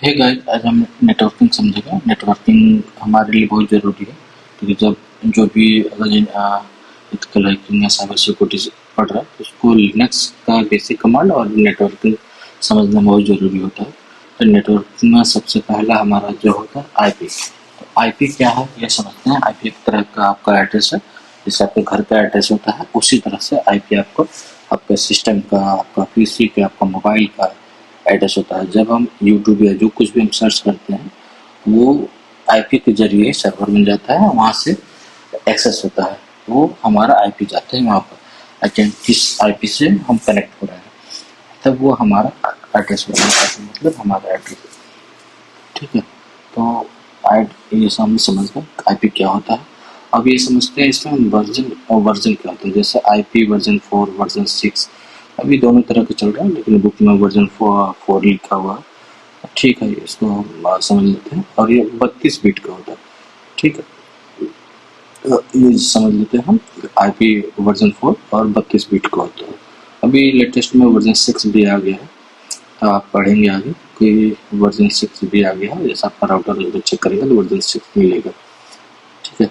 Hey guys, आज हम networking समझेंगे। नेटवर्किंग हमारे लिए बहुत ज़रूरी है क्योंकि जब जो भी अगर एथिकल हैकिंग या साइबर सिक्योरिटी पढ़ रहा है तो उसको लिनक्स का बेसिक कमांड और नेटवर्किंग समझना बहुत ज़रूरी होता है। तो नेटवर्किंग में सबसे पहला हमारा जो होता है आईपी। तो आईपी क्या है यह समझते हैं। आईपी एक तरह का आपका एड्रेस है, जैसे आपके घर का एड्रेस होता है उसी तरह से आईपी आपको आपके सिस्टम का, आपका पीसी का, आपका मोबाइल का एड्रेस होता है। जब हम यूट्यूब या जो कुछ भी हम सर्च करते हैं वो आईपी के जरिए सर्वर बन जाता है, वहाँ से एक्सेस होता है, वो हमारा आईपी जाता है वहाँ पर। किस आईपी से हम कनेक्ट हो रहे हैं तब वो हमारा एड्रेस होता है, मतलब हमारा एड्रेस। ठीक है, तो ये सामने समझ गए आईपी क्या होता है। अब ये समझते हैं इसमें वर्जन और वर्जन क्या होता है। जैसे आईपी वर्जन 4, वर्जन 6 अभी दोनों तरह के चल रहे हैं, लेकिन बुक में वर्जन 4 लिखा हुआ है। ठीक है, इसको हम समझ लेते हैं। और ये 32 बिट का होता है। ठीक है, तो ये समझ लेते हैं हम। आईपी वर्जन 4 और 32 बिट का होता है। अभी लेटेस्ट में वर्जन 6 भी आ गया है, तो आप पढ़ेंगे आगे कि वर्जन 6 भी आ गया है। जैसा आपका राउटर चेक करेगा तो वर्जन 6 मिलेगा। ठीक है,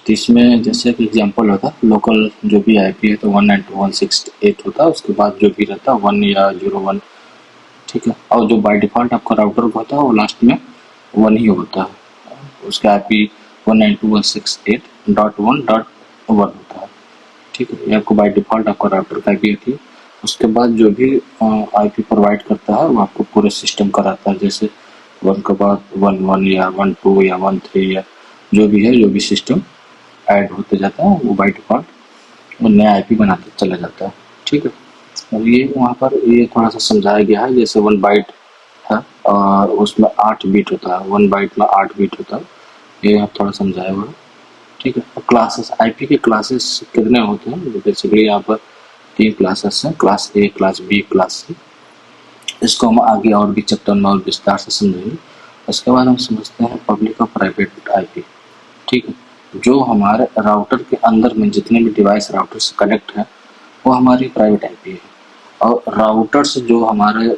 तो इसमें जैसे कि एग्जांपल होता है लोकल जो भी आईपी है तो 192.168 होता है, उसके बाद जो भी रहता है 1 या 01। ठीक है, और जो बाय डिफ़ॉल्ट आपका राउटर का होता है वो लास्ट में 1 ही होता है। उसका आईपी 192.168.1.1 होता है। ठीक है, ये आपको बाय डिफ़ॉल्ट आपका राउटर का आईपी होती है। उसके बाद जो भी आईपी प्रोवाइड करता है वो आपको पूरे सिस्टम का रहता है। जैसे 1 के बाद 11 या 12 या 13 या जो भी है, जो भी सिस्टम ऐड होते जाता है वो बाय डिफ़ॉल्ट वो नया आईपी बनाते चला जाता है। ठीक है, और ये वहाँ पर ये थोड़ा सा समझाया गया है। जैसे 1 बाइट है और उसमें 8 बिट होता है, 1 बाइट में 8 बिट होता है, ये यहाँ थोड़ा समझाया हुआ है। ठीक है, और क्लासेस आईपी के क्लासेस कितने होते हैं। बेसिकली यहाँ पर 3 क्लासेस हैं, class A, class B, class C. इसको हम आगे और भी चैप्टर में और विस्तार से समझेंगे। उसके बाद हम समझते हैं पब्लिक और प्राइवेट आईपी। ठीक है, जो हमारे राउटर के अंदर में जितने भी डिवाइस राउटर से कनेक्ट है वो हमारी प्राइवेट आईपी है, और राउटर से जो हमारे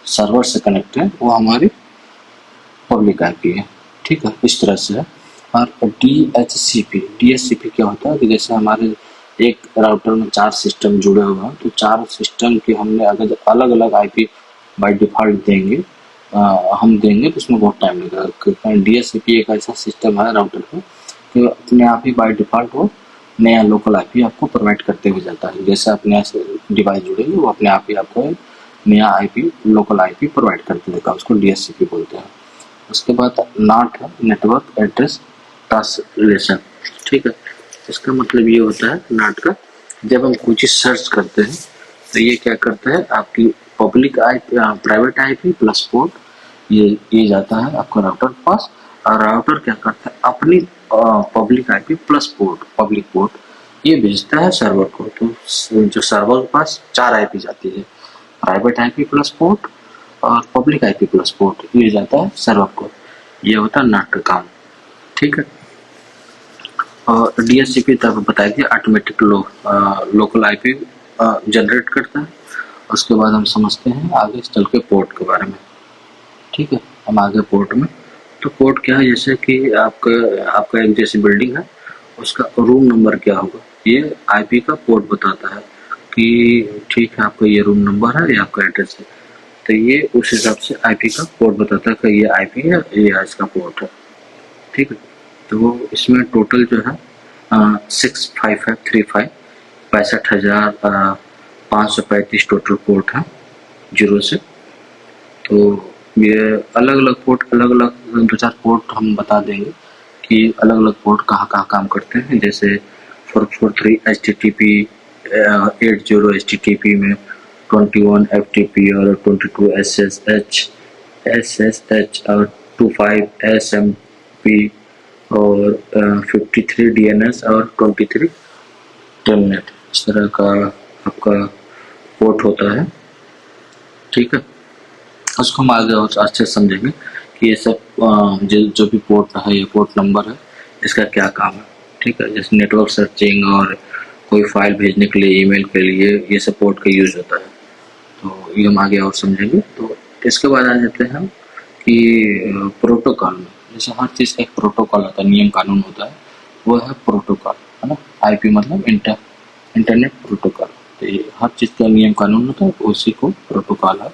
सर्वर से कनेक्ट है वो हमारी पब्लिक आईपी है। ठीक है, इस तरह से है। और डीएचसीपी क्या होता है कि जैसे हमारे एक राउटर में 4 सिस्टम जुड़े हुए हैं तो 4 सिस्टम की हमने अगर अलग अलग आईपी बाय डिफ़ॉल्ट देंगे हम देंगे तो उसमें बहुत टाइम लगेगा, क्योंकि डीएचसीपी एक ऐसा सिस्टम है राउटर का कि अपने आप ही बाय डिफ़ॉल्ट वो नया लोकल आईपी आपको प्रोवाइड करते हुए जाता है। जैसे अपने यहाँ से डिवाइस जुड़ेंगे वो अपने आप ही आपको नया आईपी, लोकल आईपी प्रोवाइड करके देगा, उसको डीएचसीपी बोलते हैं। उसके बाद नाट है, नेटवर्क एड्रेस ट्रांसलेशन। ठीक है, इसका मतलब ये होता है नाट का, जब हम कुछ सर्च करते हैं तो ये क्या करता है आपकी public IP, private IP plus port ये जाता है आपका राउटर के पास, और राउटर क्या करता है अपनी public IP plus port, public port ये भेजता है सर्वर को। तो जो सर्वर के पास 4 आईपी जाती है, प्राइवेट आईपी प्लस पोर्ट और पब्लिक आईपी प्लस पोर्ट, ये जाता है सर्वर को। ये होता है नाट का काम। ठीक है, और डीएचसीपी तब बताया कि ऑटोमेटिक लोकल आईपी जनरेट करता है। उसके बाद हम समझते हैं आगे चल के पोर्ट के बारे में। ठीक है, हम आगे पोर्ट में, तो पोर्ट क्या है, जैसे कि आपका एक जैसी बिल्डिंग है उसका रूम नंबर क्या होगा, ये आईपी का पोर्ट बताता है कि ठीक है आपका ये रूम नंबर है या आपका एड्रेस है, तो ये उस हिसाब से आईपी का पोर्ट बताता है कि ये आईपी है, ये इसका पोर्ट है। ठीक है, तो इसमें टोटल जो है 6535 65,535 टोटल पोर्ट है जीरो से। तो ये अलग अलग पोर्ट, अलग अलग 2-4 पोर्ट हम बता देंगे कि अलग अलग पोर्ट कहाँ कहाँ काम करते हैं। जैसे 443 HTTP, 80 HTTP में 21 FTP और 22 SSH और 25 SMP और 53 DNS और 23 टेलनेट, इस तरह का आपका पोर्ट होता है। ठीक है, उसको हम आगे और अच्छे से समझेंगे कि ये सब जो भी पोर्ट है, ये पोर्ट नंबर है, इसका क्या काम है। ठीक है, जैसे नेटवर्क सर्चिंग और कोई फाइल भेजने के लिए, ईमेल के लिए, ये सब पोर्ट का यूज़ होता है। तो ये हम आगे और समझेंगे। तो इसके बाद आ जाते हैं हम कि प्रोटोकॉल में जैसे हर चीज़ का एक प्रोटोकॉल होता है, नियम कानून होता है, वो है प्रोटोकॉल, है ना। आईपी मतलब इंटरनेट प्रोटोकॉल। तो ये हर चीज़ का नियम कानून होता है, उसी को प्रोटोकॉल है।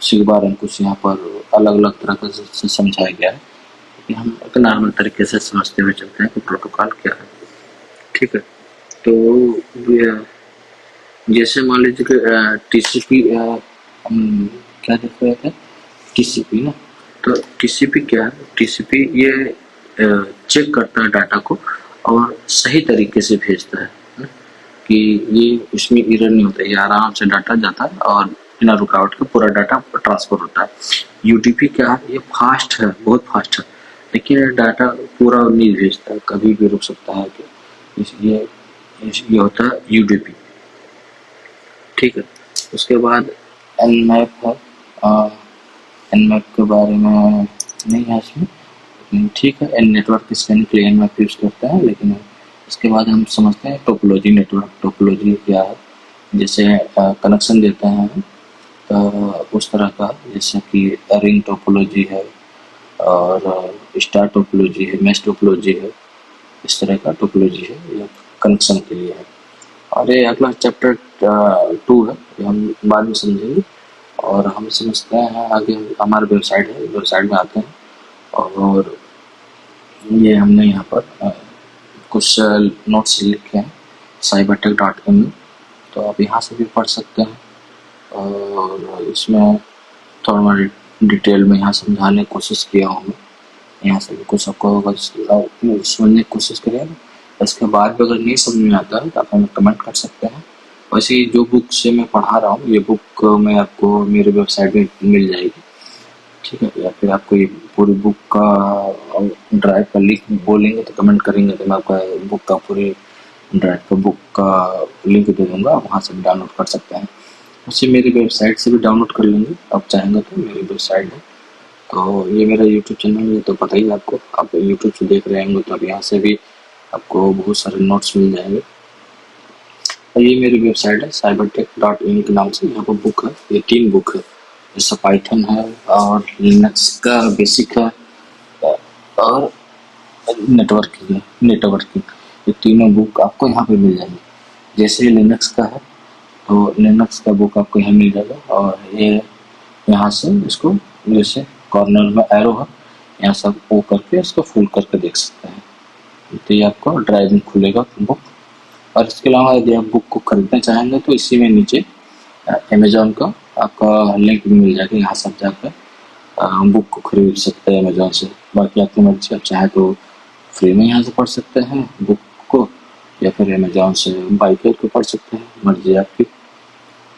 उसी के बारे में कुछ यहाँ पर अलग अलग तरह का से समझाया गया है कि हम एक नॉर्मल तरीके से समझते हुए चलते हैं कि प्रोटोकॉल क्या है। ठीक है, तो ये जैसे मान लीजिए कि टीसीपी हम क्या देख रहे थे, टीसीपी ना। तो टीसीपी क्या है, टीसीपी ये चेक करता है डाटा को और सही तरीके से भेजता है ना? कि ये इसमें एरर नहीं होता, ये आराम से डाटा जाता है और बिना रुकावट के पूरा डाटा ट्रांसफर होता है। यूडीपी क्या है, ये फास्ट है, बहुत फास्ट है, लेकिन ये डाटा पूरा नहीं भेजता, कभी भी रुक सकता है कि इसलिए ये होता है यूडीपी। ठीक है, उसके बाद एनमैप है। एनमैप के बारे में नहीं है इसमें, लेकिन ठीक है, एन नेटवर्क स्कैनिंग के लिए एनमैप यूज़ करता है। लेकिन इसके बाद हम समझते हैं टोपोलॉजी। नेटवर्क टोपोलॉजी क्या है, जैसे कनेक्शन देते हैं तो उस तरह का, जैसे कि रिंग टोपोलॉजी है और स्टार टोपोलॉजी है, मैश टोपोलॉजी है, इस तरह का टोपोलॉजी है, ये कनेक्शन के लिए है। और ये अगला चैप्टर 2 है, ये हम बाद में समझेंगे। और हम समझते हैं आगे, हमारे वेबसाइट है, वेबसाइट में आते हैं और ये हमने यहाँ पर कुछ नोट्स लिखे हैं cybertech.in में, तो आप यहाँ से भी पढ़ सकते हैं। और इसमें थोड़ा मैं डिटेल में यहाँ समझाने की कोशिश किया हूँ मैं। यहाँ से भी कुछ आपको समझने की कोशिश करिएगा। इसके बाद भी अगर नहीं समझ में आता है तो आप हमें कमेंट कर सकते हैं। वैसे ही जो बुक से मैं पढ़ा रहा हूँ, ये बुक मैं आपको मेरे वेबसाइट में मिल जाएगी। ठीक है, या फिर आपको ये पूरी बुक का ड्राइव का लिंक बोलेंगे तो कमेंट करेंगे तो मैं आपका बुक का पूरी ड्राइव का बुक का लिंक दे दूँगा, वहाँ से भी डाउनलोड कर सकते हैं। उसे मेरी वेबसाइट से भी डाउनलोड कर लेंगे आप चाहेंगे तो, मेरी वेबसाइट है। तो ये मेरा यूट्यूब चैनल है, तो पता ही है आपको, आप यूट्यूब से देख रहे होंगे तो अब यहाँ से भी आपको बहुत सारे नोट्स मिल जाएंगे। और ये मेरी वेबसाइट है cybertech.in के नाम से। यहाँ पर बुक है, ये 3 बुक है, जैसे पाइथन है और लिनक्स का बेसिक है और नेटवर्किंग, ये तीनों बुक आपको यहाँ पे मिल जाएंगे। जैसे लिनक्स का है तो लिनक्स का बुक आपको यहाँ मिल जाएगा, और ये यहाँ से इसको जैसे कॉर्नर में एरो है, यहाँ से आप ओ करके इसको फुल करके देख सकते हैं, तो ये आपको ड्राइव में खुलेगा बुक। और इसके अलावा यदि आप बुक को खरीदना चाहेंगे तो इसी में नीचे अमेजोन का आपका लिंक भी मिल जाएगा, यहाँ से आप जाकर बुक को खरीद सकते हैं अमेजोन से। बाकी आपकी मर्जी, आप चाहे तो फ्री में यहाँ से पढ़ सकते हैं बुक को, या फिर अमेजोन से बाई करके पढ़ सकते हैं, मर्जी आपकी।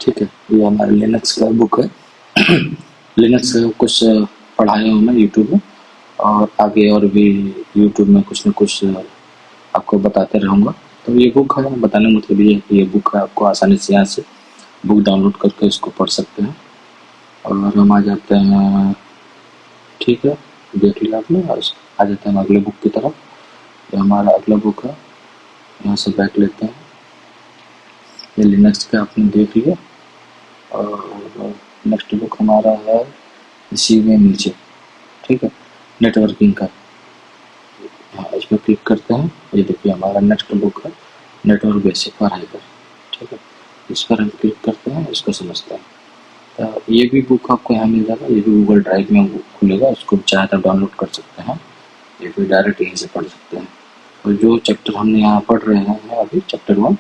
ठीक है, ये हमारे लिनक्स का बुक है। लिनक्स का कुछ पढ़ाया हूँ मैं यूट्यूब में, और आगे और भी यूट्यूब में कुछ न कुछ आपको बताते रहूँगा। तो ये बुक है, बताने का मतलब ये है कि ये बुक है, आपको आसानी से यहाँ से बुक डाउनलोड करके इसको पढ़ सकते हैं। और हम आ जाते हैं, ठीक है, देख लिया आपने, और आ जाते हैं अगले बुक की तरफ। ये हमारा अगला बुक है, यहाँ से बैक लेते हैं। ये लिनक्स का आपने देख लिया, और नेक्स्ट बुक हमारा है इसी में नीचे, ठीक है, नेटवर्किंग का। हाँ, इस पर क्लिक करते हैं, ये देखिए हमारा नेक्स्ट बुक है नेटवर्क बेसिक और हाइपर। ठीक है, इस पर हम क्लिक करते हैं, इसको समझते हैं। तो ये भी बुक आपको यहाँ मिल जाएगा, ये भी गूगल ड्राइव में खुलेगा, इसको चाहे तो डाउनलोड कर सकते हैं, ये भी डायरेक्ट यहीं से पढ़ सकते हैं। और जो चैप्टर हमने यहाँ पढ़ रहे हैं अभी, चैप्टर 1,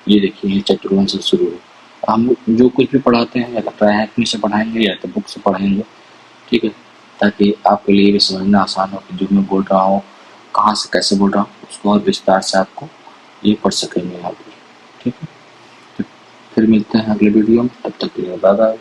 ये देखिए, ये चैप्टर 1 से शुरू है। हम जो कुछ भी पढ़ाते हैं या तो ट्राई से पढ़ाएंगे या तो बुक से पढ़ाएंगे, ठीक है, ताकि आपके लिए भी समझना आसान हो कि जो मैं बोल रहा हूँ कहाँ से कैसे बोल रहा हूँ, उसको और विस्तार से आपको ये पढ़ सकेंगे यहाँ पर। ठीक है, तो फिर मिलते हैं अगले वीडियो में, तब तक के लिए बाय बाय।